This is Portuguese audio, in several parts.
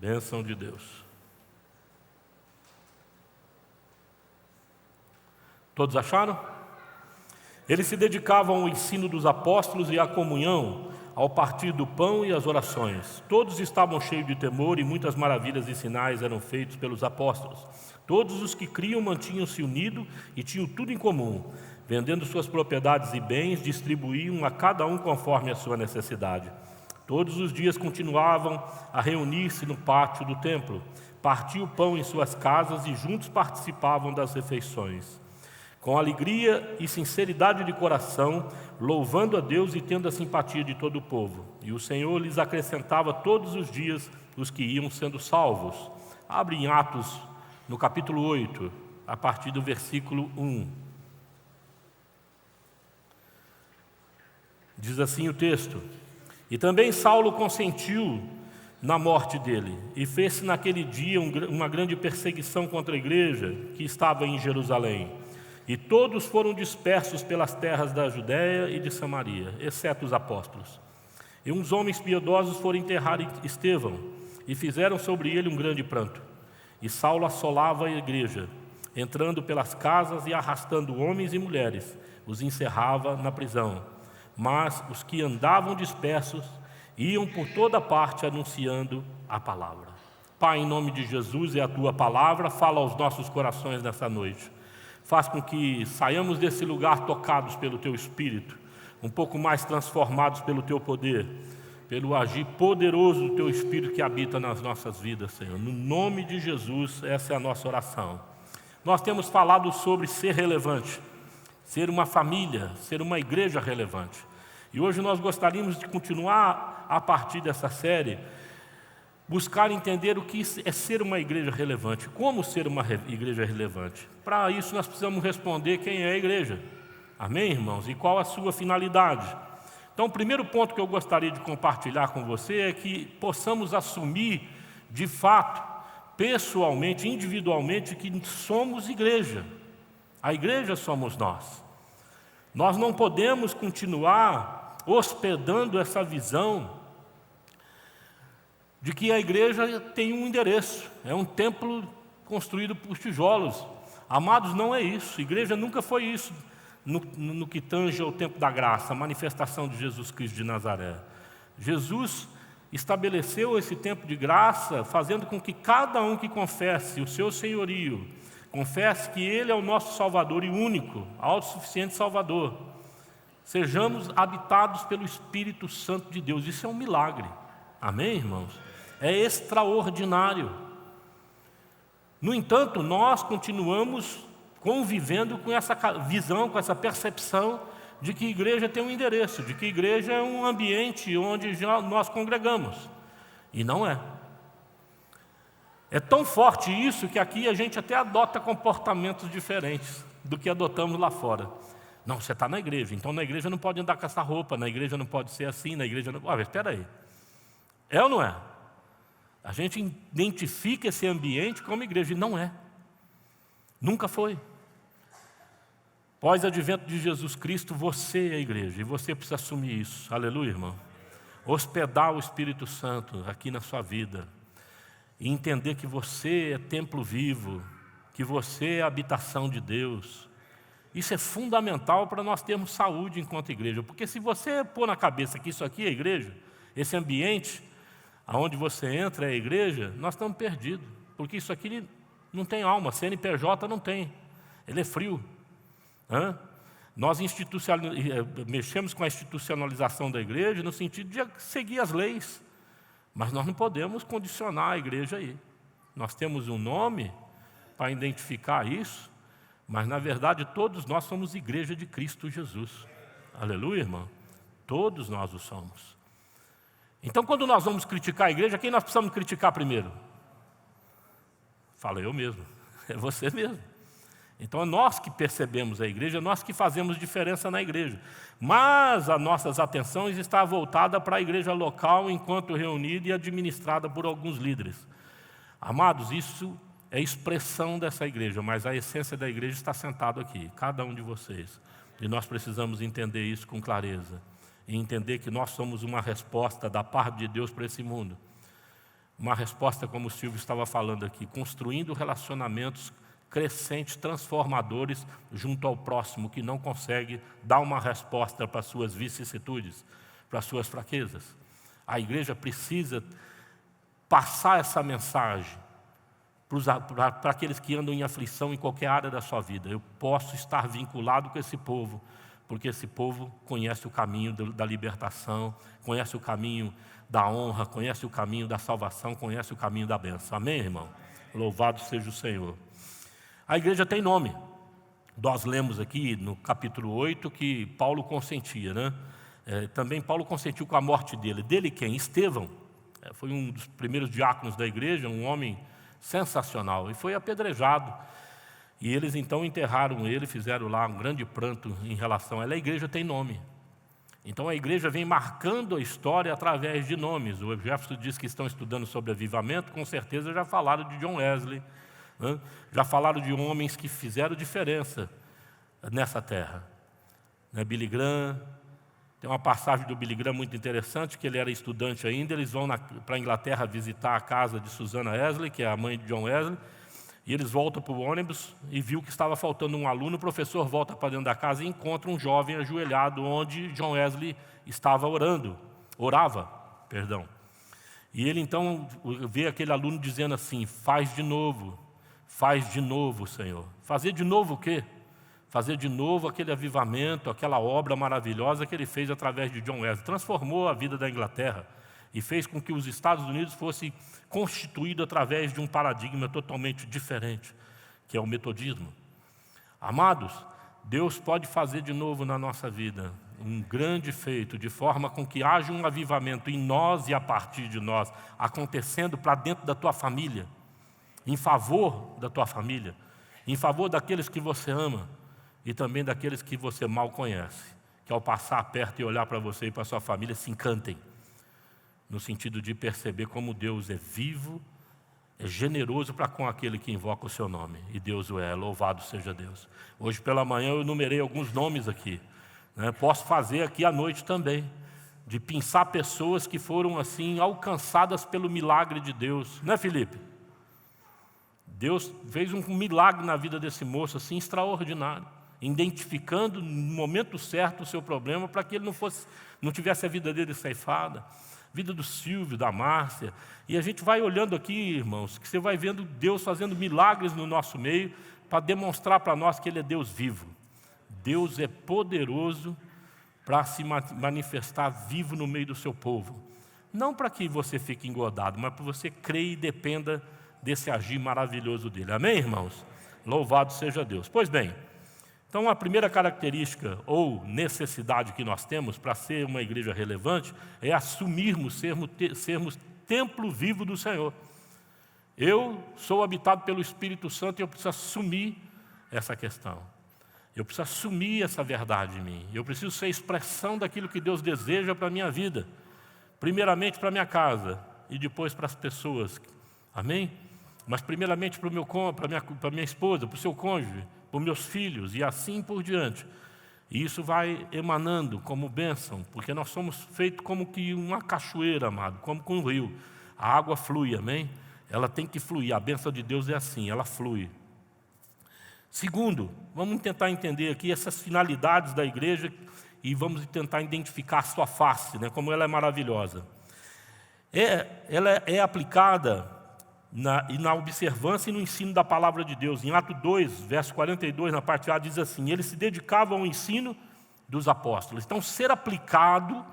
Bênção de Deus. Todos acharam? Eles se dedicavam ao ensino dos apóstolos e à comunhão, ao partir do pão e às orações. Todos estavam cheios de temor e muitas maravilhas e sinais eram feitos pelos apóstolos. Todos os que criam mantinham-se unidos e tinham tudo em comum. Vendendo suas propriedades e bens, distribuíam a cada um conforme a sua necessidade. Todos os dias continuavam a reunir-se no pátio do templo, partiam o pão em suas casas e juntos participavam das refeições. Com alegria e sinceridade de coração, louvando a Deus e tendo a simpatia de todo o povo. E o Senhor lhes acrescentava todos os dias os que iam sendo salvos. Abre em Atos, no capítulo 8, a partir do versículo 1. Diz assim o texto: E também Saulo consentiu na morte dele, e fez-se naquele dia uma grande perseguição contra a igreja que estava em Jerusalém. E todos foram dispersos pelas terras da Judéia e de Samaria, exceto os apóstolos. E uns homens piedosos foram enterrar Estevão, e fizeram sobre ele um grande pranto. E Saulo assolava a igreja, entrando pelas casas e arrastando homens e mulheres, os encerrava na prisão. Mas os que andavam dispersos iam por toda parte anunciando a palavra. Pai, em nome de Jesus e a Tua palavra, fala aos nossos corações nessa noite. Faz com que saiamos desse lugar tocados pelo Teu Espírito, um pouco mais transformados pelo Teu poder, pelo agir poderoso do Teu Espírito que habita nas nossas vidas, Senhor. No nome de Jesus, essa é a nossa oração. Nós temos falado sobre ser relevante, ser uma família, ser uma igreja relevante. E hoje nós gostaríamos de continuar, a partir dessa série, buscar entender o que é ser uma igreja relevante, como ser uma igreja relevante. Para isso nós precisamos responder quem é a igreja. Amém, irmãos? E qual a sua finalidade? Então, o primeiro ponto que eu gostaria de compartilhar com você é que possamos assumir, de fato, pessoalmente, individualmente, que somos igreja. A igreja somos nós. Nós não podemos continuar hospedando essa visão de que a igreja tem um endereço, é um templo construído por tijolos. Amados, não é isso. A igreja nunca foi isso no que tange ao tempo da graça, a manifestação de Jesus Cristo de Nazaré. Jesus estabeleceu esse tempo de graça, fazendo com que cada um que confesse o seu senhorio, confesse que Ele é o nosso Salvador e único, autossuficiente Salvador, sejamos habitados pelo Espírito Santo de Deus. Isso é um milagre. Amém, irmãos? É extraordinário. No entanto, nós continuamos convivendo com essa visão, com essa percepção de que a igreja tem um endereço, de que a igreja é um ambiente onde nós congregamos. E não é. É tão forte isso que aqui a gente até adota comportamentos diferentes do que adotamos lá fora. Não, você está na igreja, então na igreja não pode andar com essa roupa, na igreja não pode ser assim, na igreja não... Mas espera aí. É ou não é? A gente identifica esse ambiente como igreja, e não é. Nunca foi. Pós-advento de Jesus Cristo, você é a igreja, e você precisa assumir isso. Aleluia, irmão. Hospedar o Espírito Santo aqui na sua vida, e entender que você é templo vivo, que você é a habitação de Deus. Isso é fundamental para nós termos saúde enquanto igreja, porque se você pôr na cabeça que isso aqui é igreja, esse ambiente aonde você entra é a igreja, nós estamos perdidos, porque isso aqui não tem alma, CNPJ não tem, ele é frio. Nós mexemos com a institucionalização da igreja no sentido de seguir as leis, mas nós não podemos condicionar a igreja aí. Nós temos um nome para identificar isso, mas na verdade todos nós somos igreja de Cristo Jesus. Aleluia, irmão? Todos nós o somos. Então, quando nós vamos criticar a igreja, quem nós precisamos criticar primeiro? Fala eu mesmo, é você mesmo. Então, é nós que percebemos a igreja, é nós que fazemos diferença na igreja. Mas as nossas atenções estão voltadas para a igreja local, enquanto reunida e administrada por alguns líderes. Amados, isso é expressão dessa igreja, mas a essência da igreja está sentado aqui, cada um de vocês. E nós precisamos entender isso com clareza. E entender que nós somos uma resposta da parte de Deus para esse mundo. uma resposta como o Silvio estava falando aqui, construindo relacionamentos crescentes, transformadores junto ao próximo, que não consegue dar uma resposta para as suas vicissitudes, para as suas fraquezas. A igreja precisa passar essa mensagem para aqueles que andam em aflição em qualquer área da sua vida. Eu posso estar vinculado com esse povo, porque esse povo conhece o caminho da libertação, conhece o caminho da honra, conhece o caminho da salvação, conhece o caminho da bênção. Amém, irmão? Louvado seja o Senhor. A igreja tem nome. Nós lemos aqui no capítulo 8 que Paulo consentia, né? Também Paulo consentiu com a morte dele. Dele quem? Estevão. Foi um dos primeiros diáconos da igreja, um homem sensacional, e foi apedrejado. E eles então enterraram ele, fizeram lá um grande pranto em relação a ele. A igreja tem nome. Então a igreja vem marcando a história através de nomes. O Jefferson diz que estão estudando sobre avivamento, com certeza já falaram de John Wesley, né? Já falaram de homens que fizeram diferença nessa terra. Billy Graham, tem uma passagem do Billy Graham muito interessante, que ele era estudante ainda, eles vão para a Inglaterra visitar a casa de Susanna Wesley, que é a mãe de John Wesley, e eles voltam para o ônibus e viu que estava faltando um aluno. O professor volta para dentro da casa e encontra um jovem ajoelhado onde John Wesley estava orava. E ele então vê aquele aluno dizendo assim: faz de novo, Senhor. Fazer de novo o quê? Fazer de novo aquele avivamento, aquela obra maravilhosa que ele fez através de John Wesley. Transformou a vida da Inglaterra e fez com que os Estados Unidos fosse constituído através de um paradigma totalmente diferente, que é o metodismo. Amados, Deus pode fazer de novo na nossa vida um grande feito, de forma com que haja um avivamento em nós e a partir de nós, acontecendo para dentro da tua família, em favor da tua família, em favor daqueles que você ama e também daqueles que você mal conhece, que ao passar perto e olhar para você e para a sua família se encantem, no sentido de perceber como Deus é vivo, é generoso para com aquele que invoca o seu nome. E Deus o é, louvado seja Deus. Hoje pela manhã eu enumerei alguns nomes aqui, né? Posso fazer aqui à noite também, de pensar pessoas que foram assim alcançadas pelo milagre de Deus. Né, Felipe? Deus fez um milagre na vida desse moço assim extraordinário, identificando no momento certo o seu problema para que ele não tivesse a vida dele ceifada. Vida do Silvio, da Márcia, e a gente vai olhando aqui, irmãos, que você vai vendo Deus fazendo milagres no nosso meio, para demonstrar para nós que Ele é Deus vivo. Deus é poderoso para se manifestar vivo no meio do seu povo. Não para que você fique engodado, mas para que você creia e dependa desse agir maravilhoso dele. Amém, irmãos? Louvado seja Deus. Pois bem, então a primeira característica ou necessidade que nós temos para ser uma igreja relevante é assumirmos, sermos templo vivo do Senhor. Eu sou habitado pelo Espírito Santo e eu preciso assumir essa questão. Eu preciso assumir essa verdade em mim. Eu preciso ser expressão daquilo que Deus deseja para a minha vida. Primeiramente para a minha casa e depois para as pessoas. Amém? Mas primeiramente para a minha esposa, para o seu cônjuge, para os meus filhos e assim por diante. E isso vai emanando como bênção, porque nós somos feitos como que uma cachoeira, amado, como com um rio. A água flui, amém? Ela tem que fluir, a bênção de Deus é assim, ela flui. Segundo, vamos tentar entender aqui essas finalidades da igreja e vamos tentar identificar a sua face, né, como ela é maravilhosa. Ela é aplicada na observância e no ensino da palavra de Deus. Em Atos 2, verso 42, na parte A, diz assim: eles se dedicavam ao ensino dos apóstolos. Então, ser aplicado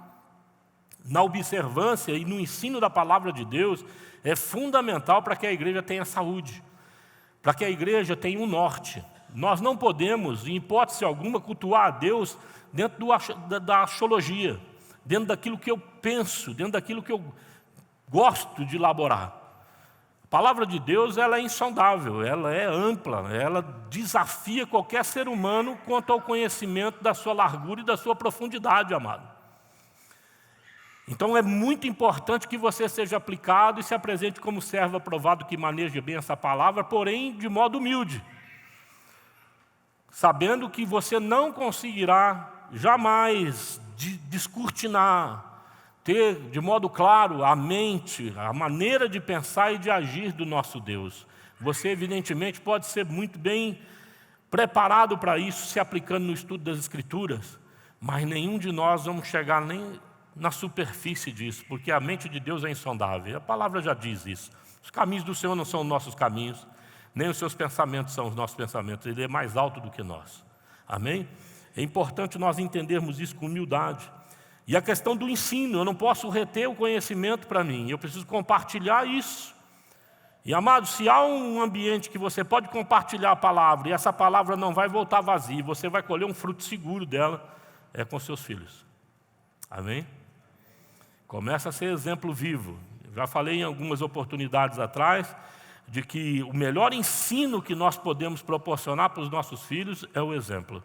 na observância e no ensino da palavra de Deus é fundamental para que a igreja tenha saúde, para que a igreja tenha um norte. Nós não podemos, em hipótese alguma, cultuar a Deus dentro da axiologia, dentro daquilo que eu penso, dentro daquilo que eu gosto de elaborar. A palavra de Deus, ela é insondável, ela é ampla, ela desafia qualquer ser humano quanto ao conhecimento da sua largura e da sua profundidade, amado. Então é muito importante que você seja aplicado e se apresente como servo aprovado que maneja bem essa palavra, porém de modo humilde, sabendo que você não conseguirá jamais descortinar, ter de modo claro a mente, a maneira de pensar e de agir do nosso Deus. Você, evidentemente, pode ser muito bem preparado para isso, se aplicando no estudo das Escrituras, mas nenhum de nós vamos chegar nem na superfície disso, porque a mente de Deus é insondável. A palavra já diz isso. Os caminhos do Senhor não são os nossos caminhos, nem os seus pensamentos são os nossos pensamentos. Ele é mais alto do que nós. Amém? É importante nós entendermos isso com humildade. E a questão do ensino, eu não posso reter o conhecimento para mim, eu preciso compartilhar isso. E, amados, se há um ambiente que você pode compartilhar a palavra, e essa palavra não vai voltar vazia, você vai colher um fruto seguro dela, é com seus filhos. Amém? Começa a ser exemplo vivo. Eu já falei em algumas oportunidades atrás, de que o melhor ensino que nós podemos proporcionar para os nossos filhos é o exemplo.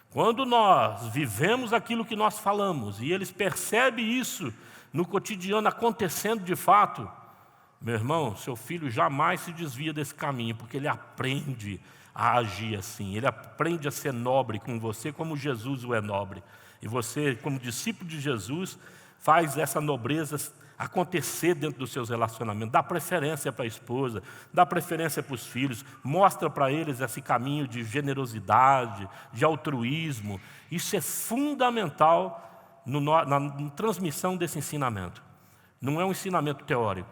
Quando nós vivemos aquilo que nós falamos e eles percebem isso no cotidiano acontecendo de fato, meu irmão, seu filho jamais se desvia desse caminho, porque ele aprende a agir assim, ele aprende a ser nobre com você como Jesus o é nobre. E você, como discípulo de Jesus, faz essa nobreza acontecer dentro dos seus relacionamentos, dá preferência para a esposa, dá preferência para os filhos, mostra para eles esse caminho de generosidade, de altruísmo. Isso é fundamental na transmissão desse ensinamento. Não é um ensinamento teórico,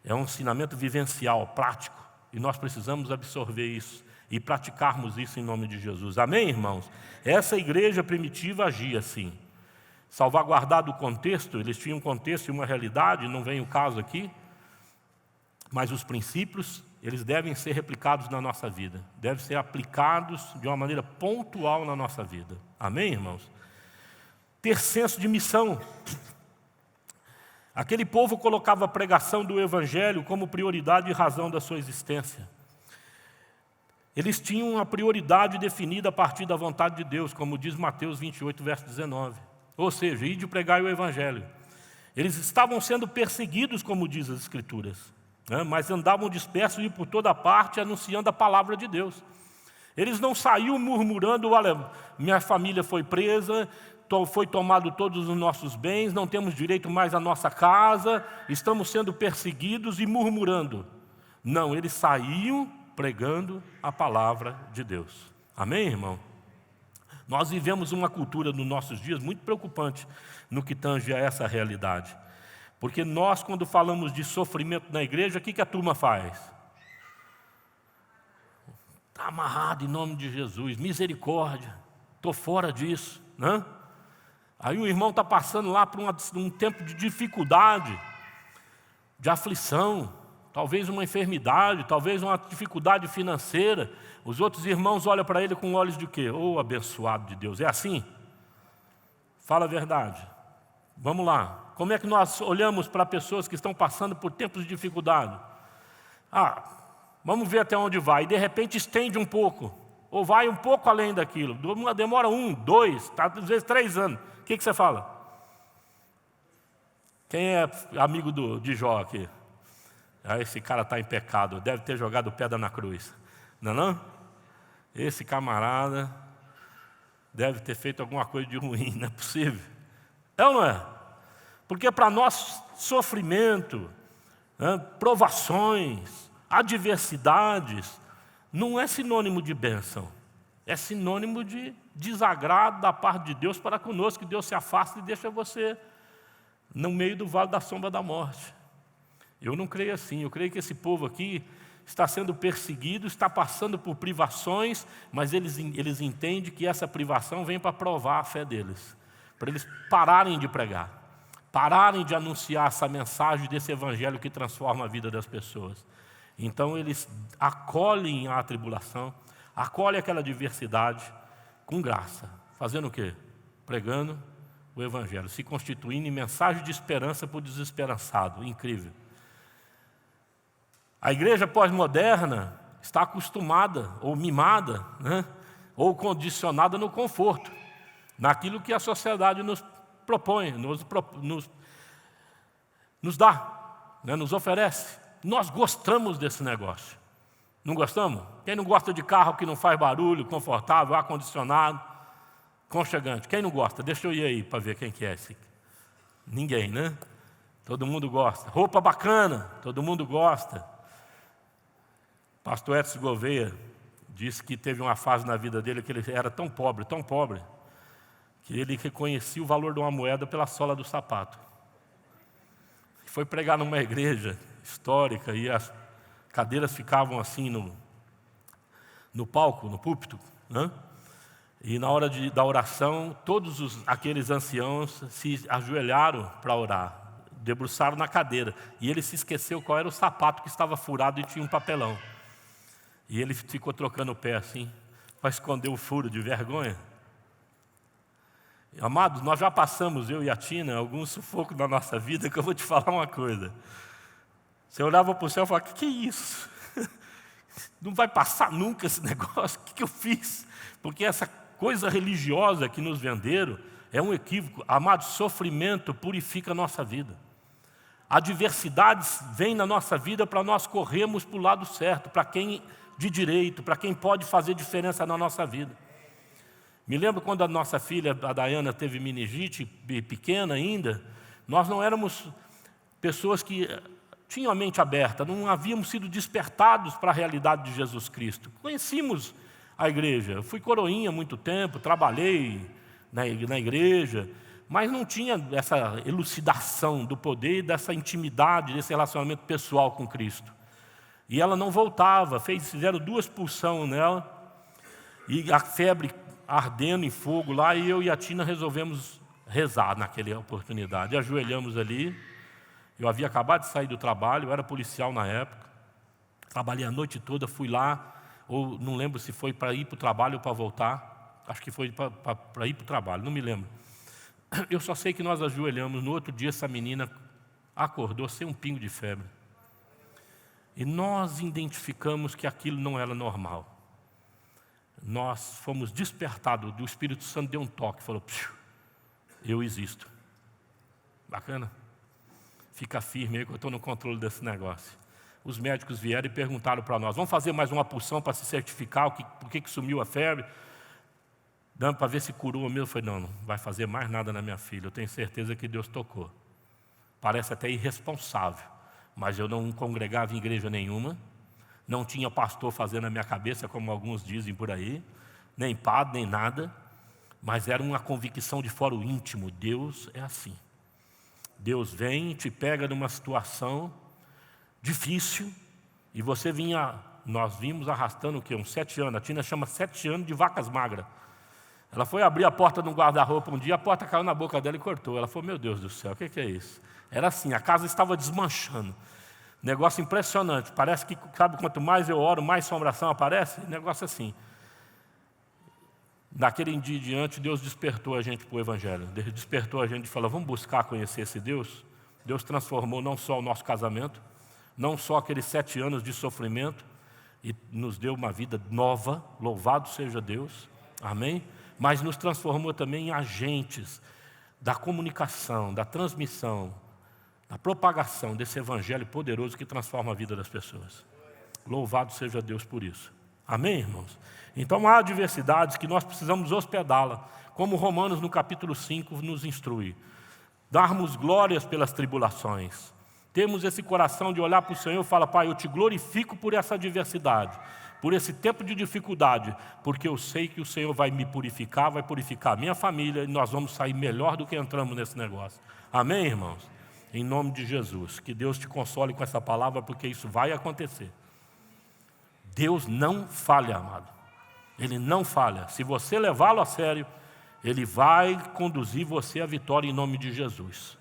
é um ensinamento vivencial, prático, e nós precisamos absorver isso e praticarmos isso em nome de Jesus. Amém, irmãos? Essa igreja primitiva agia assim. Salvaguardado o contexto, eles tinham um contexto e uma realidade, não vem o caso aqui, mas os princípios, eles devem ser replicados na nossa vida, devem ser aplicados de uma maneira pontual na nossa vida. Amém, irmãos? Ter senso de missão. Aquele povo colocava a pregação do Evangelho como prioridade e razão da sua existência. Eles tinham uma prioridade definida a partir da vontade de Deus, como diz Mateus 28, verso 19. Ou seja, ide pregar o Evangelho. Eles estavam sendo perseguidos, como diz as Escrituras, né? Mas andavam dispersos e por toda parte anunciando a palavra de Deus. Eles não saíam murmurando, olha, minha família foi presa, foi tomado todos os nossos bens, não temos direito mais à nossa casa, estamos sendo perseguidos e murmurando. Não, eles saíam pregando a palavra de Deus. Amém, irmão? Nós vivemos uma cultura nos nossos dias muito preocupante no que tange a essa realidade. Porque nós, quando falamos de sofrimento na igreja, o que a turma faz? Está amarrado em nome de Jesus, misericórdia, estou fora disso, né? Aí o irmão está passando lá por um tempo de dificuldade, de aflição, talvez uma enfermidade, talvez uma dificuldade financeira. Os outros irmãos olham para ele com olhos de quê? Oh, abençoado de Deus. É assim? Fala a verdade. Vamos lá. Como é que nós olhamos para pessoas que estão passando por tempos de dificuldade? Vamos ver até onde vai. E de repente estende um pouco. Ou vai um pouco além daquilo. Demora 1, 2, às vezes 3 anos. O que você fala? Quem é amigo de Jó aqui? Esse cara está em pecado, deve ter jogado pedra na cruz. Não é não? Esse camarada deve ter feito alguma coisa de ruim, não é possível. É ou não é? Porque para nós, sofrimento, né, provações, adversidades, não é sinônimo de bênção. É sinônimo de desagrado da parte de Deus para conosco, que Deus se afasta e deixa você no meio do vale da sombra da morte. Eu não creio assim, eu creio que esse povo aqui está sendo perseguido, está passando por privações, mas eles entendem que essa privação vem para provar a fé deles, para eles pararem de pregar, pararem de anunciar essa mensagem desse evangelho que transforma a vida das pessoas. Então eles acolhem a tribulação, acolhem aquela adversidade com graça, fazendo o quê? Pregando o evangelho, se constituindo em mensagem de esperança para o desesperançado. Incrível. A igreja pós-moderna está acostumada, ou mimada, né? Ou condicionada no conforto, naquilo que a sociedade nos propõe, nos dá, né? Nos oferece. Nós gostamos desse negócio. Não gostamos? Quem não gosta de carro que não faz barulho, confortável, ar-condicionado, conchegante? Quem não gosta? Deixa eu ir aí para ver quem que é esse. Ninguém, né? Todo mundo gosta. Roupa bacana, todo mundo gosta. Pastor Edson Gouveia disse que teve uma fase na vida dele que ele era tão pobre, que ele reconhecia o valor de uma moeda pela sola do sapato. Foi pregar numa igreja histórica e as cadeiras ficavam assim no palco, no púlpito, né? E na hora da oração, todos aqueles anciãos se ajoelharam para orar, debruçaram na cadeira. E ele se esqueceu qual era o sapato que estava furado e tinha um papelão. E ele ficou trocando o pé assim, para esconder o furo de vergonha. Amados, nós já passamos, eu e a Tina, alguns sufocos na nossa vida, que eu vou te falar uma coisa. Você olhava para o céu e falava, que é isso? Não vai passar nunca esse negócio, o que eu fiz? Porque essa coisa religiosa que nos venderam é um equívoco. Amados, sofrimento purifica a nossa vida. Adversidades vêm na nossa vida para nós corrermos para o lado certo, para quem de direito, para quem pode fazer diferença na nossa vida. Me lembro quando a nossa filha, a Dayana, teve meningite, pequena ainda, nós não éramos pessoas que tinham a mente aberta, não havíamos sido despertados para a realidade de Jesus Cristo. Conhecíamos a igreja, eu fui coroinha há muito tempo, trabalhei na igreja, mas não tinha essa elucidação do poder, dessa intimidade, desse relacionamento pessoal com Cristo. E ela não voltava, fizeram 2 pulsões nela, e a febre ardendo em fogo lá, e eu e a Tina resolvemos rezar naquela oportunidade. Ajoelhamos ali, eu havia acabado de sair do trabalho, eu era policial na época, trabalhei a noite toda, fui lá, ou não lembro se foi para ir para o trabalho ou para voltar, acho que foi para ir para o trabalho, não me lembro. Eu só sei que nós ajoelhamos, no outro dia essa menina acordou sem um pingo de febre. E nós identificamos que aquilo não era normal. Nós fomos despertados, do Espírito Santo deu um toque, falou, eu existo. Bacana? Fica firme aí que eu estou no controle desse negócio. Os médicos vieram e perguntaram para nós, vamos fazer mais uma pulsão para se certificar por que sumiu a febre? Dando para ver se curou mesmo. Eu falei, não vai fazer mais nada na minha filha, eu tenho certeza que Deus tocou. Parece até irresponsável, mas eu não congregava em igreja nenhuma, não tinha pastor fazendo na minha cabeça, como alguns dizem por aí, nem padre, nem nada, mas era uma convicção de fora o íntimo, Deus é assim. Deus vem e te pega numa situação difícil, e você nós vimos arrastando o quê? Uns 7 anos, a Tina chama 7 anos de vacas magras. Ela foi abrir a porta de um guarda-roupa um dia, a porta caiu na boca dela e cortou. Ela falou, meu Deus do céu, o que é isso? Era assim, a casa estava desmanchando. Negócio impressionante, parece que, sabe, quanto mais eu oro, mais assombração aparece, negócio assim. Daquele dia em diante, Deus despertou a gente para o Evangelho, despertou a gente e falou, vamos buscar conhecer esse Deus. Deus transformou não só o nosso casamento, não só aqueles 7 anos de sofrimento, e nos deu uma vida nova, louvado seja Deus, amém? Mas nos transformou também em agentes da comunicação, da transmissão, da propagação desse evangelho poderoso que transforma a vida das pessoas. Louvado seja Deus por isso. Amém, irmãos? Então há adversidades que nós precisamos hospedá-la, como Romanos no capítulo 5 nos instrui. Darmos glórias pelas tribulações. Temos esse coração de olhar para o Senhor e falar, Pai, eu te glorifico por essa adversidade, por esse tempo de dificuldade, porque eu sei que o Senhor vai me purificar, vai purificar a minha família, e nós vamos sair melhor do que entramos nesse negócio. Amém, irmãos? Em nome de Jesus, que Deus te console com essa palavra, porque isso vai acontecer. Deus não falha, amado. Ele não falha. Se você levá-lo a sério, Ele vai conduzir você à vitória em nome de Jesus.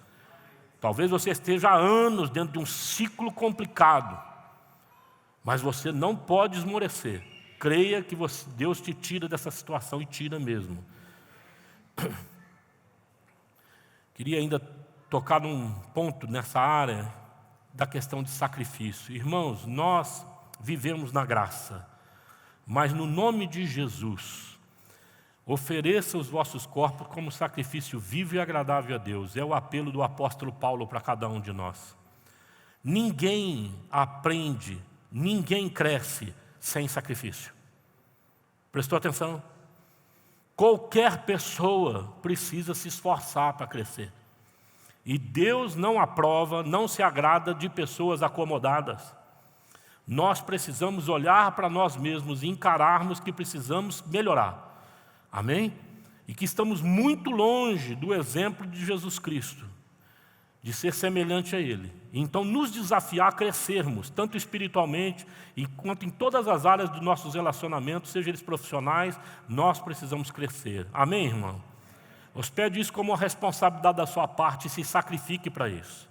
Talvez você esteja há anos dentro de um ciclo complicado, mas você não pode esmorecer. Creia que Deus te tira dessa situação e tira mesmo. Queria ainda tocar num ponto nessa área da questão de sacrifício. Irmãos, nós vivemos na graça, mas no nome de Jesus, ofereça os vossos corpos como sacrifício vivo e agradável a Deus. É o apelo do apóstolo Paulo para cada um de nós. Ninguém aprende, ninguém cresce sem sacrifício. Prestou atenção? Qualquer pessoa precisa se esforçar para crescer. E Deus não aprova, não se agrada de pessoas acomodadas. Nós precisamos olhar para nós mesmos e encararmos que precisamos melhorar. Amém? E que estamos muito longe do exemplo de Jesus Cristo, de ser semelhante a Ele. Então, nos desafiar a crescermos, tanto espiritualmente, quanto em todas as áreas dos nossos relacionamentos, sejam eles profissionais, nós precisamos crescer. Amém, irmão? Hospede isso como uma responsabilidade da sua parte e se sacrifique para isso.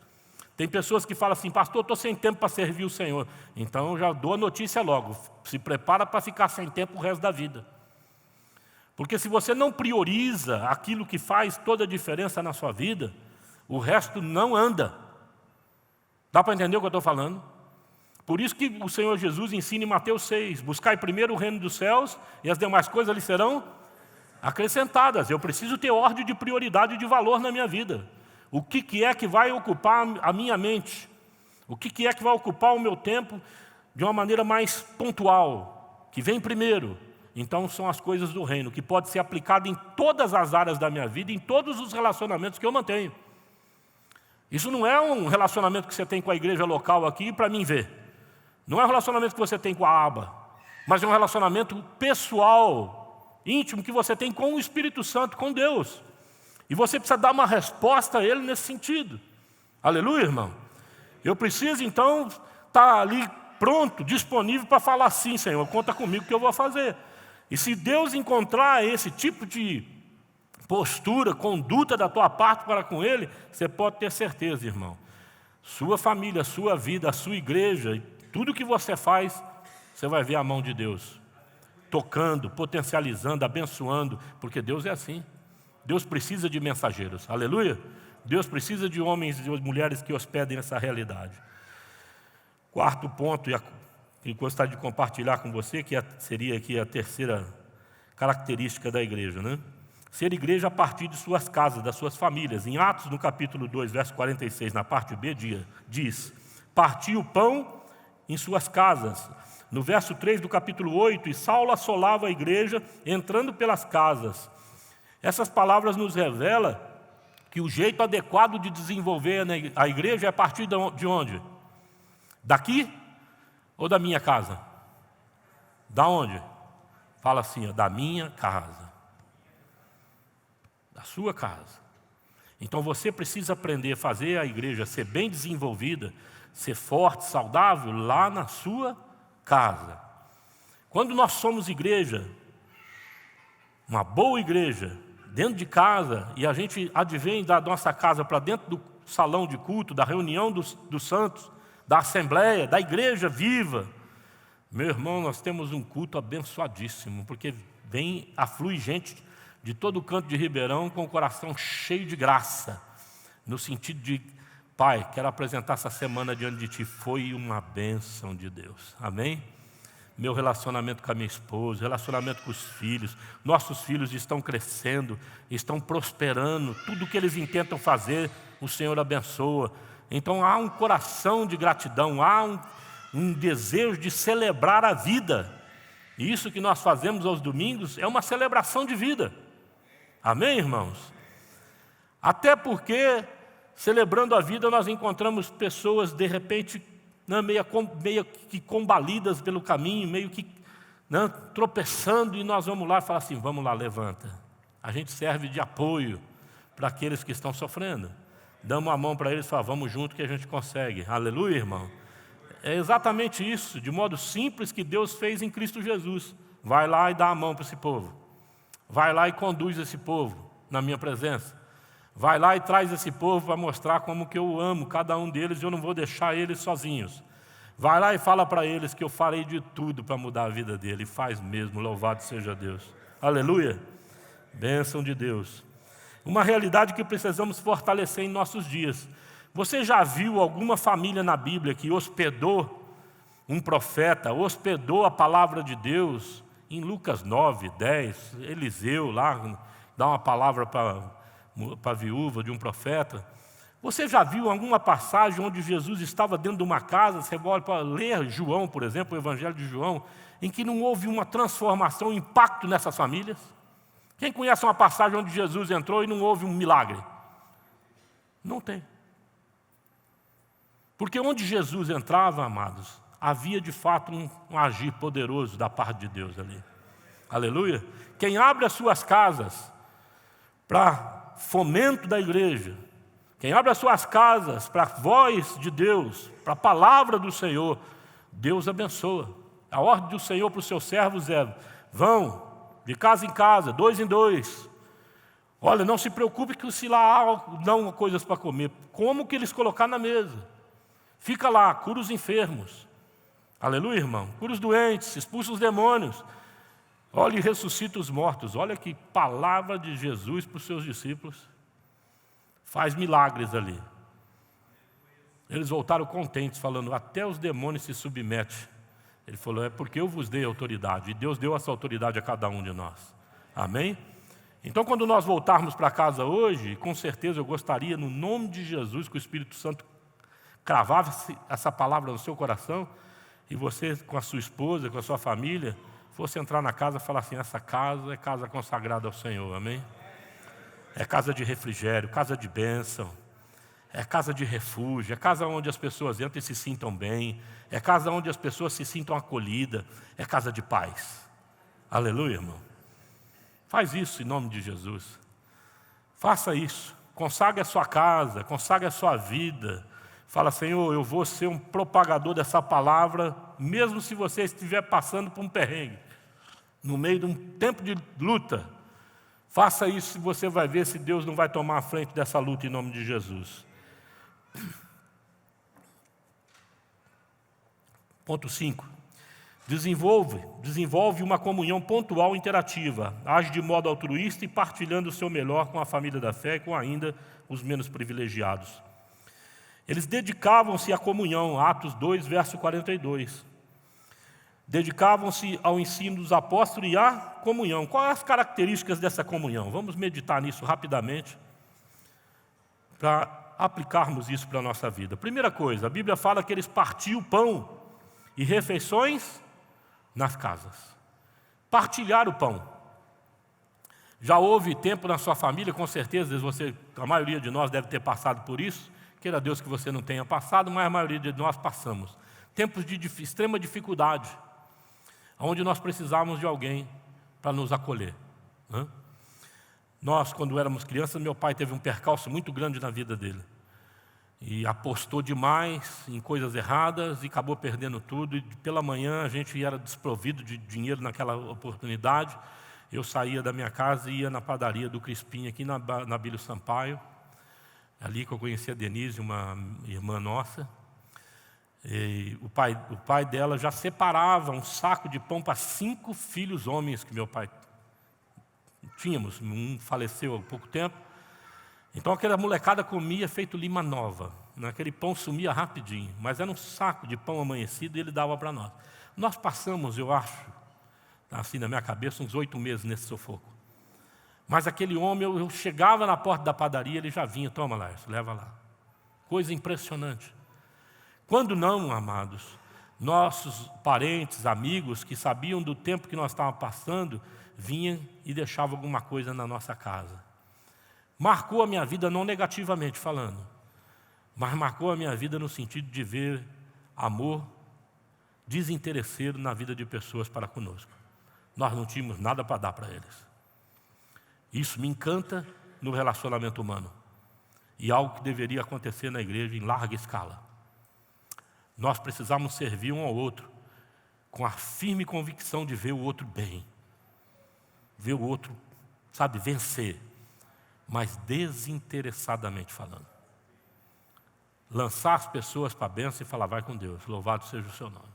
Tem pessoas que falam assim, pastor, estou sem tempo para servir o Senhor. Então, eu já dou a notícia logo, se prepara para ficar sem tempo o resto da vida. Porque se você não prioriza aquilo que faz toda a diferença na sua vida, o resto não anda. Dá para entender o que eu estou falando? Por isso que o Senhor Jesus ensina em Mateus 6, buscai primeiro o reino dos céus e as demais coisas lhe serão acrescentadas. Eu preciso ter ordem de prioridade e de valor na minha vida. O que é que vai ocupar a minha mente? O que é que vai ocupar o meu tempo de uma maneira mais pontual, que vem primeiro? Então são as coisas do reino, que pode ser aplicado em todas as áreas da minha vida, em todos os relacionamentos que eu mantenho. Isso não é um relacionamento que você tem com a igreja local aqui para mim ver. Não é um relacionamento que você tem com a aba, mas é um relacionamento pessoal, íntimo, que você tem com o Espírito Santo, com Deus. E você precisa dar uma resposta a Ele nesse sentido. Aleluia, irmão? Eu preciso, então, estar ali pronto, disponível para falar sim, Senhor, conta comigo que eu vou fazer. E se Deus encontrar esse tipo de postura, conduta da tua parte para com Ele, você pode ter certeza, irmão. Sua família, sua vida, a sua igreja, tudo que você faz, você vai ver a mão de Deus. Tocando, potencializando, abençoando, porque Deus é assim. Deus precisa de mensageiros, aleluia? Deus precisa de homens e mulheres que hospedem essa realidade. Quarto ponto, que eu gostaria de compartilhar com você, que seria aqui a terceira característica da igreja, né? Ser igreja a partir de suas casas, das suas famílias. Em Atos, no capítulo 2, verso 46, na parte B, diz, partiu o pão em suas casas. No verso 3 do capítulo 8, e Saulo assolava a igreja, entrando pelas casas. Essas palavras nos revelam que o jeito adequado de desenvolver a igreja é a partir de onde? Daqui ou da minha casa? Da onde? Fala assim, ó, da minha casa. Da sua casa. Então você precisa aprender a fazer a igreja ser bem desenvolvida, ser forte, saudável, lá na sua casa. Quando nós somos igreja, uma boa igreja, dentro de casa, e a gente advém da nossa casa para dentro do salão de culto, da reunião dos santos, da assembleia, da igreja viva, meu irmão, nós temos um culto abençoadíssimo, porque aflui gente de todo o canto de Ribeirão com o coração cheio de graça, no sentido de, Pai, quero apresentar essa semana diante de Ti, foi uma bênção de Deus, amém? Meu relacionamento com a minha esposa, relacionamento com os filhos, nossos filhos estão crescendo, estão prosperando, tudo que eles intentam fazer, o Senhor abençoa. Então há um coração de gratidão, há um desejo de celebrar a vida. E isso que nós fazemos aos domingos é uma celebração de vida. Amém, irmãos? Até porque, celebrando a vida, nós encontramos pessoas, de repente, meio que combalidas pelo caminho, meio que tropeçando, e nós vamos lá e falar assim, vamos lá, levanta. A gente serve de apoio para aqueles que estão sofrendo. Damos a mão para eles e falamos, vamos junto que a gente consegue. Aleluia, irmão? É exatamente isso, de modo simples, que Deus fez em Cristo Jesus. Vai lá e dá a mão para esse povo. Vai lá e conduz esse povo na minha presença. Vai lá e traz esse povo para mostrar como que eu amo cada um deles e eu não vou deixar eles sozinhos. Vai lá e fala para eles que eu farei de tudo para mudar a vida dele. E faz mesmo, louvado seja Deus. Aleluia. Bênção de Deus. Uma realidade que precisamos fortalecer em nossos dias. Você já viu alguma família na Bíblia que hospedou um profeta, hospedou a palavra de Deus? Em Lucas 9, 10, Eliseu lá dá uma palavra para a viúva de um profeta. Você já viu alguma passagem onde Jesus estava dentro de uma casa? Você pode ler João, por exemplo, o Evangelho de João, em que não houve uma transformação, um impacto nessas famílias? Quem conhece uma passagem onde Jesus entrou e não houve um milagre? Não tem. Porque onde Jesus entrava, amados, havia de fato um agir poderoso da parte de Deus ali. Aleluia. Quem abre as suas casas para fomento da igreja, quem abre as suas casas para a voz de Deus, para a palavra do Senhor, Deus abençoa. A ordem do Senhor para os seus servos é: vão de casa em casa, 2 em 2. Olha, não se preocupe que se lá dão coisas para comer, como que eles colocar na mesa. Fica lá, cura os enfermos. Aleluia, irmão. Cura os doentes, expulsa os demônios. Olha, e ressuscita os mortos. Olha que palavra de Jesus para os seus discípulos. Faz milagres ali. Eles voltaram contentes, falando: até os demônios se submetem. Ele falou: é porque eu vos dei autoridade. E Deus deu essa autoridade a cada um de nós. Amém? Então, quando nós voltarmos para casa hoje, com certeza eu gostaria, no nome de Jesus, que o Espírito Santo cravasse essa palavra no seu coração, e você, com a sua esposa, com a sua família, fosse entrar na casa e falar assim: essa casa é casa consagrada ao Senhor, amém? É casa de refrigério, casa de bênção, é casa de refúgio, é casa onde as pessoas entram e se sintam bem, é casa onde as pessoas se sintam acolhidas, é casa de paz. Aleluia, irmão. Faz isso em nome de Jesus. Faça isso, consagre a sua casa, consagre a sua vida. Fala: Senhor, eu vou ser um propagador dessa palavra, mesmo se você estiver passando por um perrengue, no meio de um tempo de luta. Faça isso e você vai ver se Deus não vai tomar a frente dessa luta em nome de Jesus. Ponto 5. Desenvolve uma comunhão pontual e interativa. Age de modo altruísta e partilhando o seu melhor com a família da fé e com ainda os menos privilegiados. Eles dedicavam-se à comunhão, Atos 2, verso 42. Dedicavam-se ao ensino dos apóstolos e à comunhão. Quais as características dessa comunhão? Vamos meditar nisso rapidamente, para aplicarmos isso para a nossa vida. Primeira coisa, a Bíblia fala que eles partiam pão e refeições nas casas. Partilhar o pão. Já houve tempo na sua família, com certeza a maioria de nós deve ter passado por isso. Queira Deus que você não tenha passado, mas a maioria de nós passamos. Tempos de extrema dificuldade, onde nós precisávamos de alguém para nos acolher. Nós, quando éramos crianças, meu pai teve um percalço muito grande na vida dele. E apostou demais em coisas erradas e acabou perdendo tudo. E pela manhã a gente era desprovido de dinheiro naquela oportunidade. Eu saía da minha casa e ia na padaria do Crispim, aqui na Bílio Sampaio. Ali que eu conheci a Denise, uma irmã nossa. E o pai dela já separava um saco de pão para 5 filhos homens que meu pai tínhamos. Um faleceu há pouco tempo. Então aquela molecada comia feito lima nova. Aquele pão sumia rapidinho, mas era um saco de pão amanhecido e ele dava para nós. Nós passamos, eu acho, assim na minha cabeça, uns 8 meses nesse sufoco. Mas aquele homem, eu chegava na porta da padaria, ele já vinha: toma lá, leva lá. Coisa impressionante. Quando não, amados, nossos parentes, amigos, que sabiam do tempo que nós estávamos passando, vinham e deixavam alguma coisa na nossa casa. Marcou a minha vida, não negativamente falando, mas marcou a minha vida no sentido de ver amor desinteresseiro na vida de pessoas para conosco. Nós não tínhamos nada para dar para eles. Isso me encanta no relacionamento humano. E algo que deveria acontecer na igreja em larga escala. Nós precisamos servir um ao outro com a firme convicção de ver o outro bem. Ver o outro, vencer. Mas desinteressadamente falando. Lançar as pessoas para a bênção e falar: vai com Deus, louvado seja o seu nome.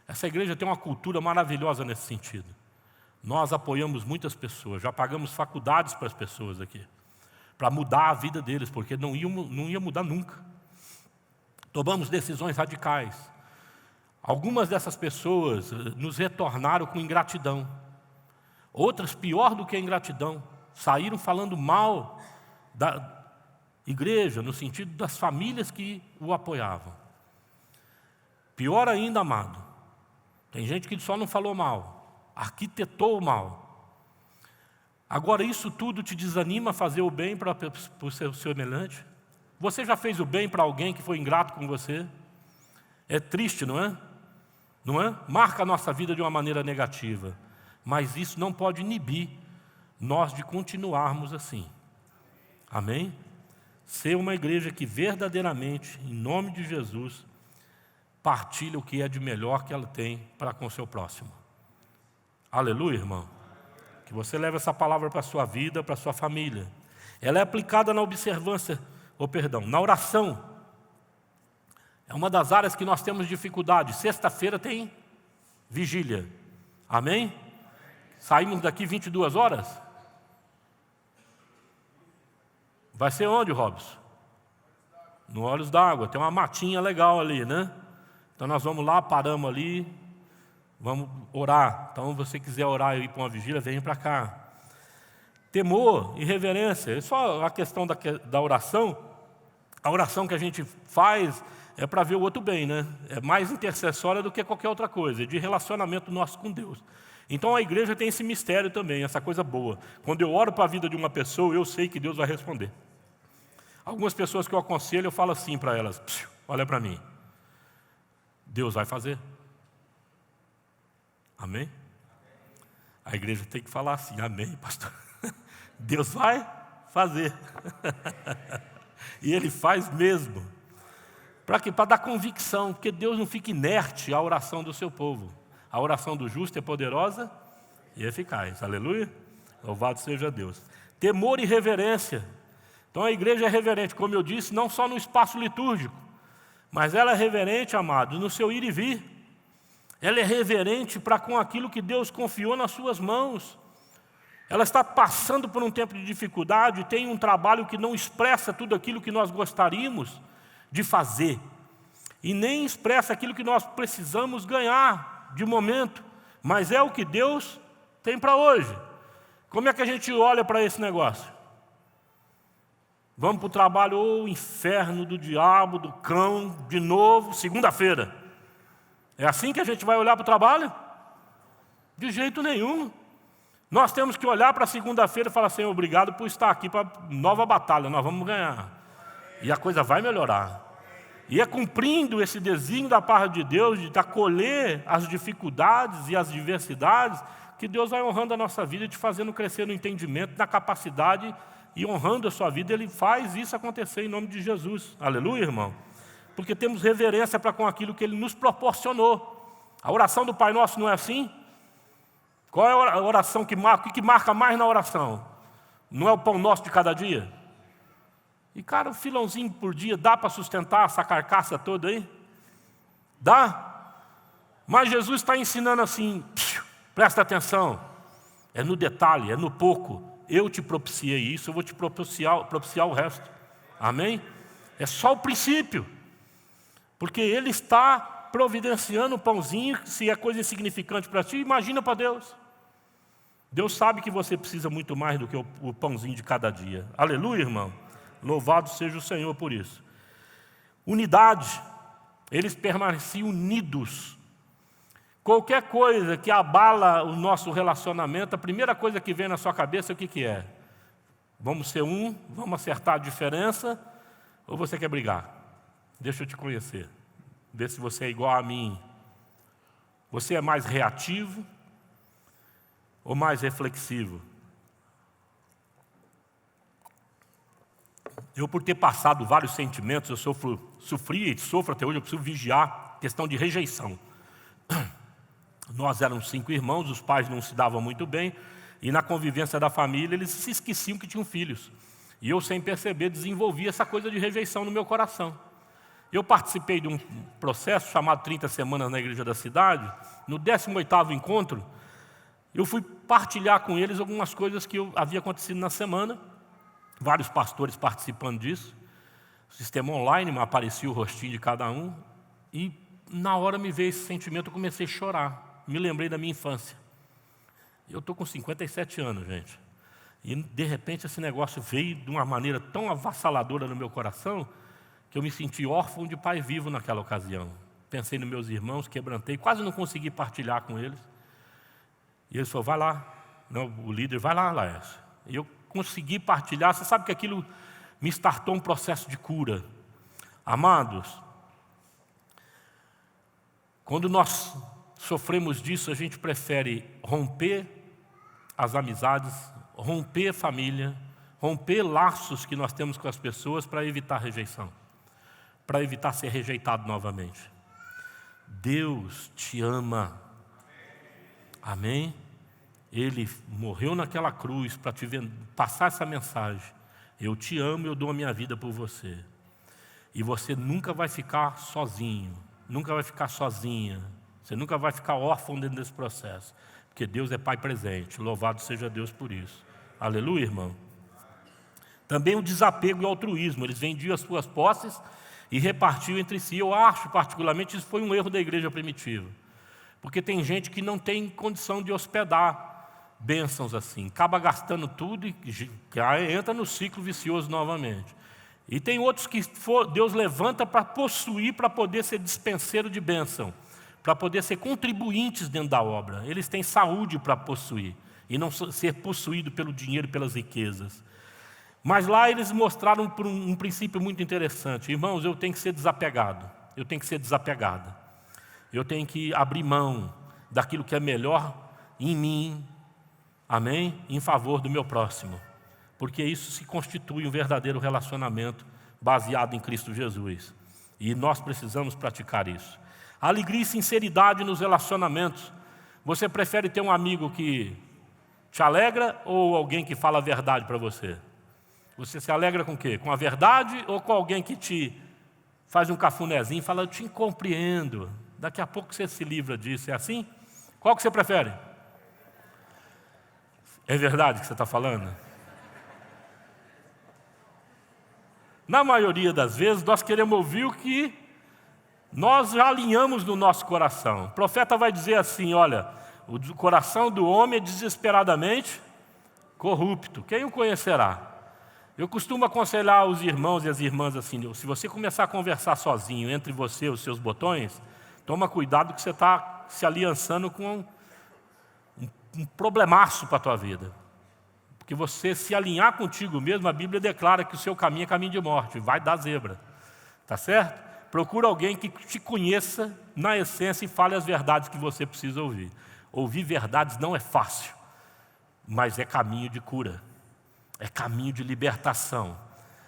Essa igreja tem uma cultura maravilhosa nesse sentido. Nós apoiamos muitas pessoas, já pagamos faculdades para as pessoas aqui, para mudar a vida deles, porque não ia mudar nunca. Tomamos decisões radicais. Algumas dessas pessoas nos retornaram com ingratidão. Outras, pior do que a ingratidão, saíram falando mal da igreja, no sentido das famílias que o apoiavam. Pior ainda, amado, tem gente que só não falou mal, arquitetou o mal. Agora, isso tudo te desanima a fazer o bem para o seu semelhante? Você já fez o bem para alguém que foi ingrato com você? É triste, não é? Não é? Marca a nossa vida de uma maneira negativa. Mas isso não pode inibir nós de continuarmos assim. Amém? Ser uma igreja que verdadeiramente, em nome de Jesus, partilha o que é de melhor que ela tem para com o seu próximo. Aleluia, irmão? Que você leve essa palavra para a sua vida, para a sua família. Ela é aplicada na observância, na oração. É uma das áreas que nós temos dificuldade. Sexta-feira tem vigília. Amém? Saímos daqui 22 horas? Vai ser onde, Robson? No Olhos d'Água. Tem uma matinha legal ali, né? Então nós vamos lá, paramos ali, vamos orar. Então, se você quiser orar e ir para uma vigília, venha para cá. Temor e reverência. É só a questão da oração. A oração que a gente faz é para ver o outro bem, né? É mais intercessória do que qualquer outra coisa, é de relacionamento nosso com Deus. Então a igreja tem esse mistério também, essa coisa boa. Quando eu oro para a vida de uma pessoa, eu sei que Deus vai responder. Algumas pessoas que eu aconselho, eu falo assim para elas: olha para mim, Deus vai fazer. Amém? A igreja tem que falar assim: amém, pastor. Deus vai fazer. E Ele faz mesmo. Para quê? Para dar convicção, porque Deus não fica inerte à oração do seu povo. A oração do justo é poderosa e eficaz. Aleluia? Louvado seja Deus. Temor e reverência. Então a igreja é reverente, como eu disse, não só no espaço litúrgico, mas ela é reverente, amados, no seu ir e vir. Ela é reverente para com aquilo que Deus confiou nas suas mãos. Ela está passando por um tempo de dificuldade, tem um trabalho que não expressa tudo aquilo que nós gostaríamos de fazer, e nem expressa aquilo que nós precisamos ganhar de momento, mas é o que Deus tem para hoje. Como é que a gente olha para esse negócio? Vamos para o trabalho, o inferno do diabo, do cão, de novo, segunda-feira. É assim que a gente vai olhar para o trabalho? De jeito nenhum. Nós temos que olhar para a segunda-feira e falar: Senhor, obrigado por estar aqui para nova batalha, nós vamos ganhar. E a coisa vai melhorar. E é cumprindo esse desígnio da parte de Deus, de acolher as dificuldades e as diversidades, que Deus vai honrando a nossa vida, te fazendo crescer no entendimento, na capacidade, e honrando a sua vida. Ele faz isso acontecer em nome de Jesus. Aleluia, irmão? Porque temos reverência para com aquilo que Ele nos proporcionou. A oração do Pai Nosso não é assim? Qual é a oração que marca? O que marca mais na oração? Não é o pão nosso de cada dia? E, cara, um filãozinho por dia dá para sustentar essa carcaça toda aí? Dá? Mas Jesus está ensinando assim: presta atenção, é no detalhe, é no pouco. Eu te propiciei isso, eu vou te propiciar o resto. Amém? É só o princípio. Porque Ele está providenciando o pãozinho. Se é coisa insignificante para ti, imagina para Deus. Deus sabe que você precisa muito mais do que o pãozinho de cada dia. Aleluia, irmão? Louvado seja o Senhor por isso. Unidade. Eles permaneciam unidos. Qualquer coisa que abala o nosso relacionamento, a primeira coisa que vem na sua cabeça, o que é? Vamos ser um? Vamos acertar a diferença? Ou você quer brigar? Deixa eu te conhecer. Ver se você é igual a mim. Você é mais reativo ou mais reflexivo? Eu, por ter passado vários sentimentos, eu sofri e sofro até hoje, eu preciso vigiar a questão de rejeição. Nós éramos 5 irmãos, os pais não se davam muito bem, e na convivência da família eles se esqueciam que tinham filhos. E eu, sem perceber, desenvolvi essa coisa de rejeição no meu coração. Eu participei de um processo chamado 30 Semanas na Igreja da Cidade. No 18º encontro, eu fui partilhar com eles algumas coisas que havia acontecido na semana. Vários pastores participando disso. O sistema online, mas aparecia o rostinho de cada um. E na hora me veio esse sentimento, eu comecei a chorar. Me lembrei da minha infância. Eu estou com 57 anos, gente. E de repente esse negócio veio de uma maneira tão avassaladora no meu coração, que eu me senti órfão de pai vivo naquela ocasião. Pensei nos meus irmãos, quebrantei, quase não consegui partilhar com eles. E ele falou: vai lá. Não, o líder: vai lá, Laércio. E eu consegui partilhar. Você sabe que aquilo me startou um processo de cura. Amados, quando nós sofremos disso, a gente prefere romper as amizades, romper a família, romper laços que nós temos com as pessoas para evitar rejeição, para evitar ser rejeitado novamente. Deus te ama. Amém? Ele morreu naquela cruz para te passar essa mensagem. Eu te amo, eu dou a minha vida por você. E você nunca vai ficar sozinho, nunca vai ficar sozinha. Você nunca vai ficar órfão dentro desse processo. Porque Deus é Pai presente. Louvado seja Deus por isso. Aleluia, irmão. Também o desapego e o altruísmo. Eles vendiam as suas posses e repartiam entre si. Eu acho, particularmente, isso foi um erro da igreja primitiva. Porque tem gente que não tem condição de hospedar bênçãos assim. Acaba gastando tudo e entra no ciclo vicioso novamente. E tem outros que Deus levanta para possuir, para poder ser dispenseiro de bênção, para poder ser contribuintes dentro da obra. Eles têm saúde para possuir e não ser possuído pelo dinheiro e pelas riquezas. Mas lá eles mostraram um princípio muito interessante. Irmãos, eu tenho que ser desapegado. Eu tenho que ser desapegada. Eu tenho que abrir mão daquilo que é melhor em mim, amém? Em favor do meu próximo. Porque isso se constitui um verdadeiro relacionamento baseado em Cristo Jesus. E nós precisamos praticar isso. Alegria e sinceridade nos relacionamentos. Você prefere ter um amigo que te alegra ou alguém que fala a verdade para você? Você se alegra com o quê? Com a verdade ou com alguém que te faz um cafunézinho e fala, eu te compreendo. Daqui a pouco você se livra disso. É assim? Qual que você prefere? É verdade que você está falando? Na maioria das vezes, nós queremos ouvir o que nós já alinhamos no nosso coração. O profeta vai dizer assim, olha, o coração do homem é desesperadamente corrupto. Quem o conhecerá? Eu costumo aconselhar os irmãos e as irmãs assim, se você começar a conversar sozinho entre você e os seus botões, toma cuidado que você está se aliançando com um problemaço para a tua vida. Porque você se alinhar contigo mesmo, a Bíblia declara que o seu caminho é caminho de morte, vai dar zebra. Tá certo? Procura alguém que te conheça na essência e fale as verdades que você precisa ouvir. Ouvir verdades não é fácil, mas é caminho de cura. É caminho de libertação.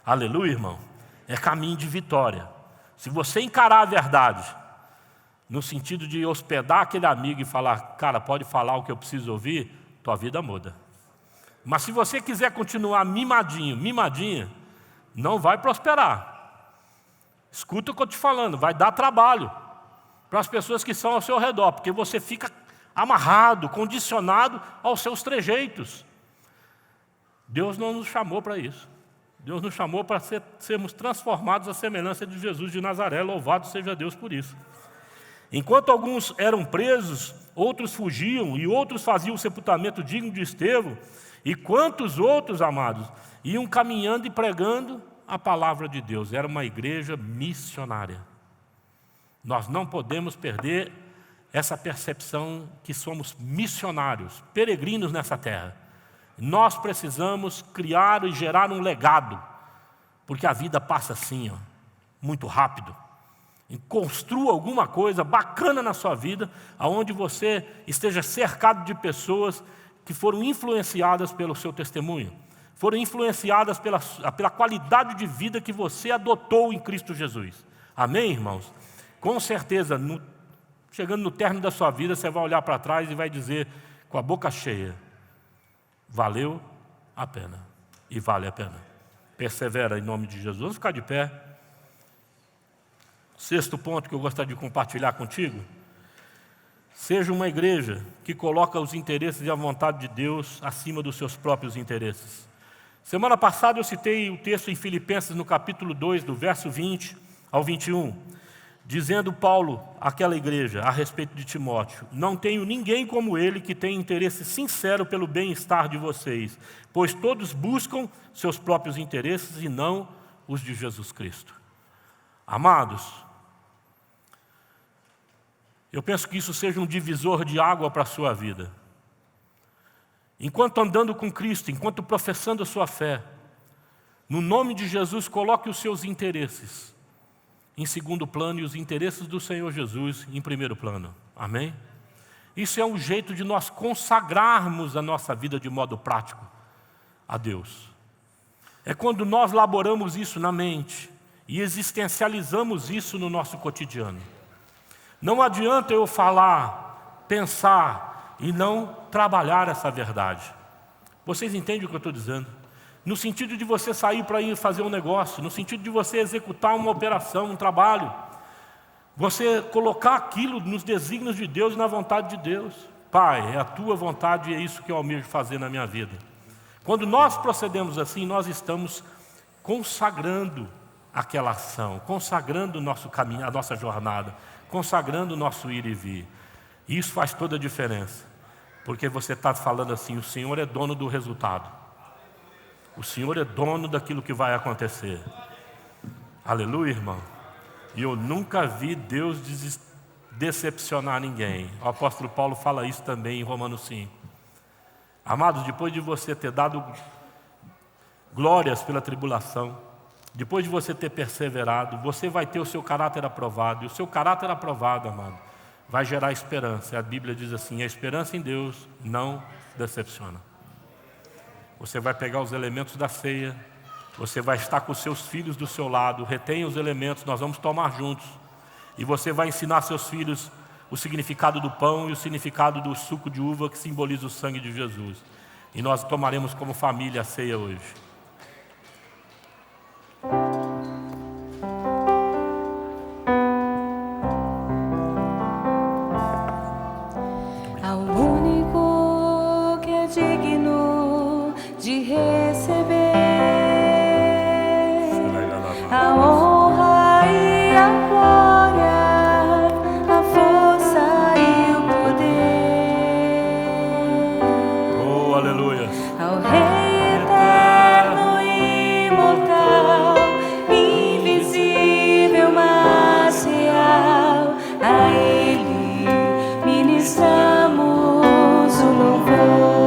Aleluia, irmão? É caminho de vitória. Se você encarar a verdade, no sentido de hospedar aquele amigo e falar, cara, pode falar o que eu preciso ouvir, tua vida muda. Mas se você quiser continuar mimadinho, mimadinha, não vai prosperar. Escuta o que eu estou te falando, vai dar trabalho para as pessoas que estão ao seu redor, porque você fica amarrado, condicionado aos seus trejeitos. Deus não nos chamou para isso. Deus nos chamou para sermos transformados à semelhança de Jesus de Nazaré, louvado seja Deus por isso. Enquanto alguns eram presos, outros fugiam e outros faziam o sepultamento digno de Estevão, e quantos outros, amados, iam caminhando e pregando a palavra de Deus. Era uma igreja missionária. Nós não podemos perder essa percepção que somos missionários, peregrinos nessa terra. Nós precisamos criar e gerar um legado, porque a vida passa assim, muito rápido. E construa alguma coisa bacana na sua vida, onde você esteja cercado de pessoas que foram influenciadas pelo seu testemunho, foram influenciadas pela qualidade de vida que você adotou em Cristo Jesus. Amém, irmãos? Com certeza, chegando no término da sua vida, você vai olhar para trás e vai dizer, com a boca cheia, valeu a pena, e vale a pena. Persevera em nome de Jesus. Vamos ficar de pé. Sexto ponto que eu gostaria de compartilhar contigo. Seja uma igreja que coloca os interesses e a vontade de Deus acima dos seus próprios interesses. Semana passada eu citei o texto em Filipenses, no capítulo 2, do verso 20 ao 21, dizendo Paulo àquela igreja, a respeito de Timóteo, não tenho ninguém como ele que tenha interesse sincero pelo bem-estar de vocês, pois todos buscam seus próprios interesses e não os de Jesus Cristo. Amados, eu penso que isso seja um divisor de água para a sua vida. Enquanto andando com Cristo, enquanto professando a sua fé, No nome de Jesus, coloque os seus interesses em segundo plano e os interesses do Senhor Jesus em primeiro plano. Amém? Isso é um jeito de nós consagrarmos a nossa vida de modo prático a Deus. É quando nós laboramos isso na mente e existencializamos isso no nosso cotidiano. Não adianta eu falar, pensar e não trabalhar essa verdade. Vocês entendem o que eu estou dizendo? No sentido de você sair para ir fazer um negócio, no sentido de você executar uma operação, um trabalho, você colocar aquilo nos desígnios de Deus e na vontade de Deus. Pai, é a tua vontade e é isso que eu almejo fazer na minha vida. Quando nós procedemos assim, nós estamos consagrando aquela ação, consagrando o nosso caminho, a nossa jornada, consagrando o nosso ir e vir. E isso faz toda a diferença, porque você está falando assim, o Senhor é dono do resultado. O Senhor é dono daquilo que vai acontecer. Aleluia, irmão. E eu nunca vi Deus decepcionar ninguém. O apóstolo Paulo fala isso também em Romanos 5. Amados, depois de você ter dado glórias pela tribulação, depois de você ter perseverado, você vai ter o seu caráter aprovado. E o seu caráter aprovado, amado, vai gerar esperança. A Bíblia diz assim, a esperança em Deus não decepciona. Você vai pegar os elementos da ceia, você vai estar com os seus filhos do seu lado, retenha os elementos, nós vamos tomar juntos. E você vai ensinar seus filhos o significado do pão e o significado do suco de uva que simboliza o sangue de Jesus. E nós tomaremos como família a ceia hoje. Ao único que é digno de receber a honra e a glória, a força e o poder. Oh, aleluia. Ao Rei eterno e imortal, invisível, mas real, a Ele ministramos o louvor.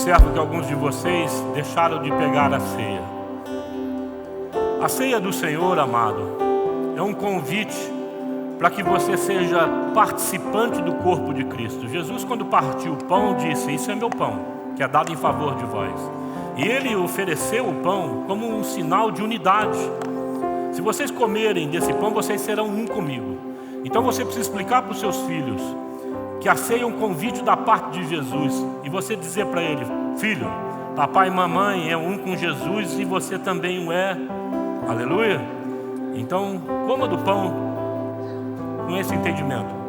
observo que alguns de vocês deixaram de pegar a ceia. A ceia do Senhor, amado, é um convite para que você seja participante do corpo de Cristo. Jesus, quando partiu o pão, disse: isso é meu pão, que é dado em favor de vós. E ele ofereceu o pão como um sinal de unidade. Se vocês comerem desse pão, vocês serão um comigo. Então você precisa explicar para os seus filhos que a ceia é um convite da parte de Jesus. E você dizer para ele: filho, papai e mamãe é um com Jesus e você também o é. Aleluia. Então coma do pão com esse entendimento.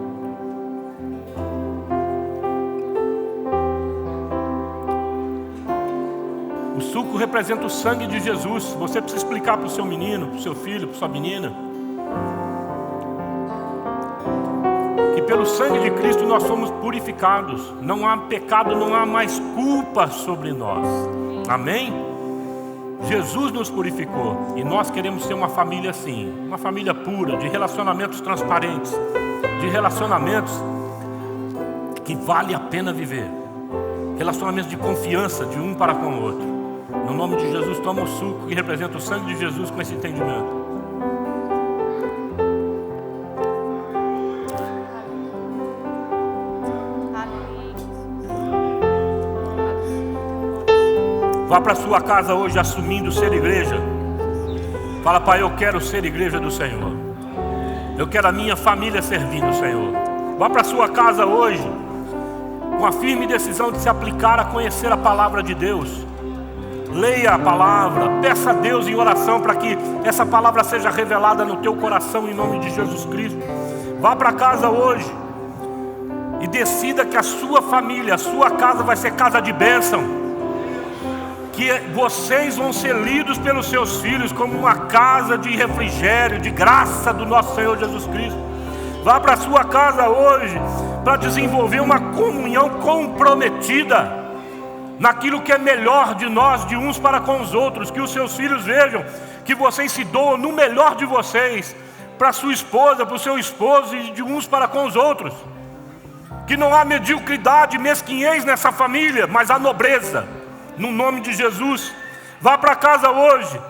O suco representa o sangue de Jesus. Você precisa explicar para o seu menino, para o seu filho, para a sua menina, que pelo sangue de Cristo nós somos purificados. Não há pecado, não há mais culpa sobre nós. Amém? Jesus nos purificou e nós queremos ser uma família assim, uma família pura, de relacionamentos transparentes, de relacionamentos que vale a pena viver, relacionamentos de confiança de um para com o outro. No nome de Jesus, toma o suco que representa o sangue de Jesus com esse entendimento. Vá para a sua casa hoje assumindo ser igreja. Fala: Pai, eu quero ser igreja do Senhor. Eu quero a minha família servindo o Senhor. Vá para a sua casa hoje com a firme decisão de se aplicar a conhecer a palavra de Deus. Leia a palavra, peça a Deus em oração para que essa palavra seja revelada no teu coração em nome de Jesus Cristo. Vá para casa hoje e decida que a sua família, a sua casa vai ser casa de bênção, que vocês vão ser lidos pelos seus filhos como uma casa de refrigério, de graça do nosso Senhor Jesus Cristo. Vá para a sua casa hoje para desenvolver uma comunhão comprometida naquilo que é melhor de nós, de uns para com os outros. Que os seus filhos vejam que vocês se doam no melhor de vocês para a sua esposa, para o seu esposo, e de uns para com os outros. Que não há mediocridade, mesquinhez nessa família, mas há nobreza. No nome de Jesus, vá para casa hoje,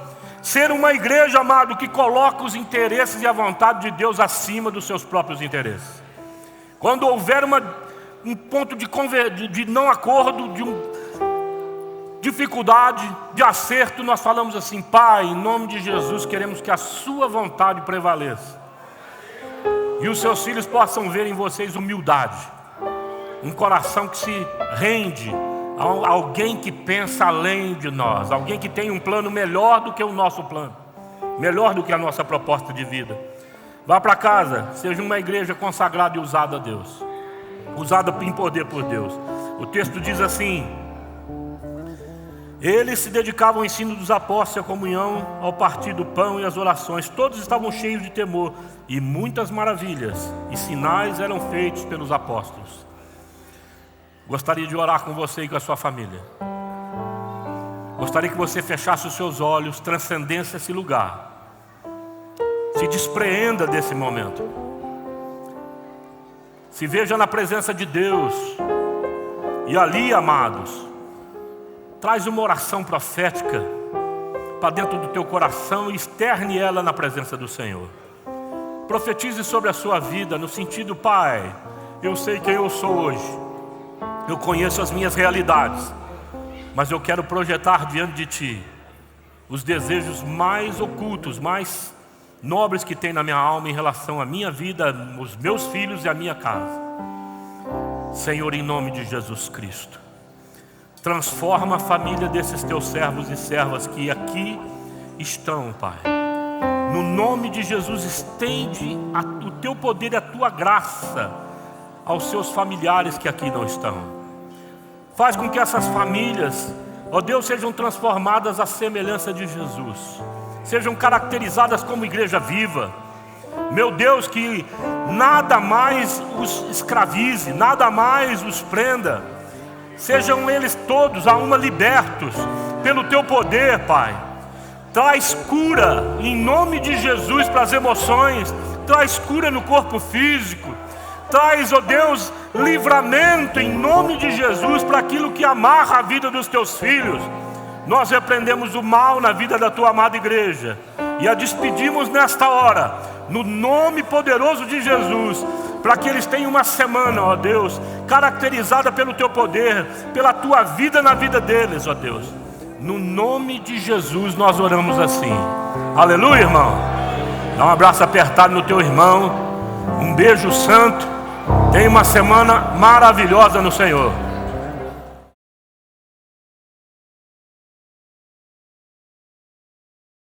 ser uma igreja, amado, que coloca os interesses e a vontade de Deus acima dos seus próprios interesses. Quando houver um ponto de não acordo, de dificuldade, de acerto, nós falamos assim: Pai, em nome de Jesus, queremos que a sua vontade prevaleça. E os seus filhos possam ver em vocês humildade, um coração que se rende, alguém que pensa além de nós, alguém que tem um plano melhor do que o nosso plano, melhor do que a nossa proposta de vida. Vá para casa, seja uma igreja consagrada e usada a Deus, usada em poder por Deus. O texto diz assim: eles se dedicavam ao ensino dos apóstolos, à comunhão, ao partir do pão e às orações. Todos estavam cheios de temor, e muitas maravilhas e sinais eram feitos pelos apóstolos. Gostaria de orar com você e com a sua família. Gostaria que você fechasse os seus olhos, transcendesse esse lugar, se despreenda desse momento, se veja na presença de Deus. E ali, amados, traz uma oração profética para dentro do teu coração e externe ela na presença do Senhor. Profetize sobre a sua vida no sentido: Pai, eu sei quem eu sou hoje, eu conheço as minhas realidades, mas eu quero projetar diante de Ti os desejos mais ocultos, mais nobres que tem na minha alma em relação à minha vida, os meus filhos e a minha casa. Senhor, em nome de Jesus Cristo, transforma a família desses Teus servos e servas que aqui estão, Pai. No nome de Jesus, estende o Teu poder e a Tua graça aos seus familiares que aqui não estão. Faz com que essas famílias, ó Deus, sejam transformadas à semelhança de Jesus, sejam caracterizadas como igreja viva. Meu Deus, que nada mais os escravize, nada mais os prenda. Sejam eles todos a uma libertos pelo Teu poder, Pai. Traz cura em nome de Jesus para as emoções, traz cura no corpo físico, traz, ó Deus, livramento em nome de Jesus para aquilo que amarra a vida dos Teus filhos. Nós repreendemos o mal na vida da Tua amada igreja e a despedimos nesta hora, no nome poderoso de Jesus, para que eles tenham uma semana, ó Deus, caracterizada pelo Teu poder, pela Tua vida na vida deles, ó Deus. No nome de Jesus nós oramos assim. Aleluia, irmão. Dá um abraço apertado no teu irmão, um beijo santo. Tenha uma semana maravilhosa no Senhor.